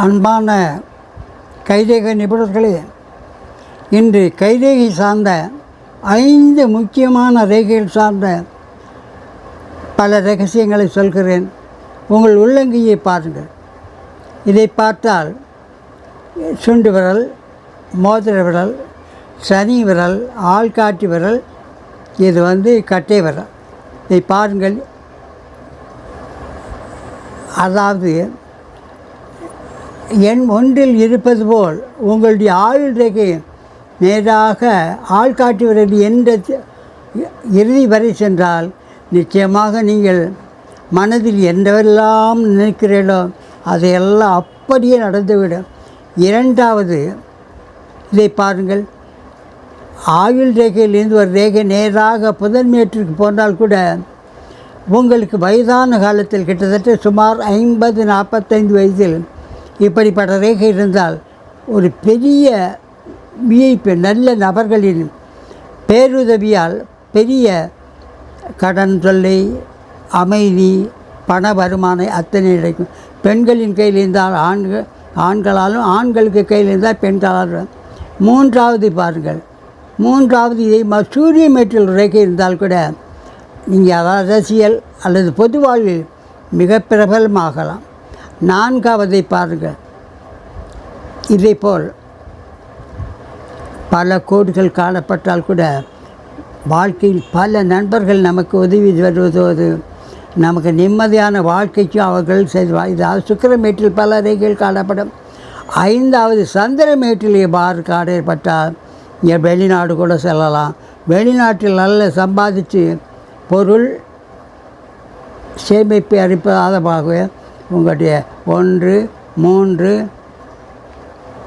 அன்பான கைரேகை நிபுணர்களே, இன்று கைரேகை சார்ந்த 5 முக்கியமான ரேகைகள் சார்ந்த பல ரகசியங்களை சொல்கிறேன். உங்கள் உள்ளங்கையை பாருங்கள். இதை பார்த்தால் சுண்டு விரல், மோதிர விரல், சனி விரல், ஆள்காட்டி விரல், இது கட்டை விரல். இதை பாருங்கள். அதாவது எண் 1இல் இருப்பது போல் உங்களுடைய ஆயுள் ரேகை நேராக ஆள்காட்டி விரல் என்ற இறுதி வரை சென்றால் நிச்சயமாக நீங்கள் மனதில் என்னவெல்லாம் நினைக்கிறீர்களோ அதையெல்லாம் அப்படியே நடந்துவிடும். 2வது, இதை பாருங்கள். ஆயுள் ரேகையிலிருந்து ஒரு ரேகை நேராக புதன்மேட்டிற்கு போனால் கூட உங்களுக்கு வயதான காலத்தில் கிட்டத்தட்ட சுமார் 50-45 வயதில் இப்படிப்பட்ட ரேகை இருந்தால் ஒரு பெரிய விஐபி நல்ல நபர்களின் பேருதவியால் பெரிய கடன் தொல்லை, அமைதி, பண வருமானம் அத்தனை கிடைக்கும். பெண்களின் கையில் இருந்தால் ஆண்களாலும், ஆண்களுக்கு கையில் இருந்தால் பெண்களாலும். 3வது பாருங்கள். 3வது, இதை சூரிய மேட்டில் ரேகை இருந்தால் கூட நீங்கள் அரசியல் அல்லது பொது வாழ்வில் மிக பிரபலமாகலாம். 4வதை பாருங்கள். இதேபோல் பல கோடுகள் காணப்பட்டால் கூட வாழ்க்கையில் பல நண்பர்கள் நமக்கு உதவி வருவதோடு நமக்கு நிம்மதியான வாழ்க்கைக்கும் அவர்கள் செய்வார். இதாவது சுக்கிரமேட்டில் பல ரேகைகள் காணப்படும். 5வது, சந்திரமேட்டில் பார் காடு ஏற்பட்டால் இங்கே வெளிநாடு கூட செல்லலாம். வெளிநாட்டில் நல்ல சம்பாதிச்சு பொருள் சேமிப்பை அளிப்பதாகவே உங்களுடைய 1, 3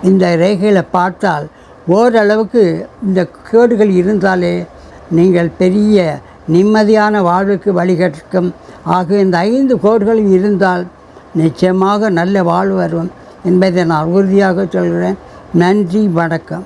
இந்த ரேகைகளை பார்த்தால் ஓரளவுக்கு இந்த கேடுகள் இருந்தாலே நீங்கள் பெரிய நிம்மதியான வாழ்வுக்கு வழிகட்டும். ஆக இந்த 5 கோடுகளும் இருந்தால் நிச்சயமாக நல்ல வாழ்வு வரும் என்பதை நான் உறுதியாக சொல்கிறேன். நன்றி, வணக்கம்.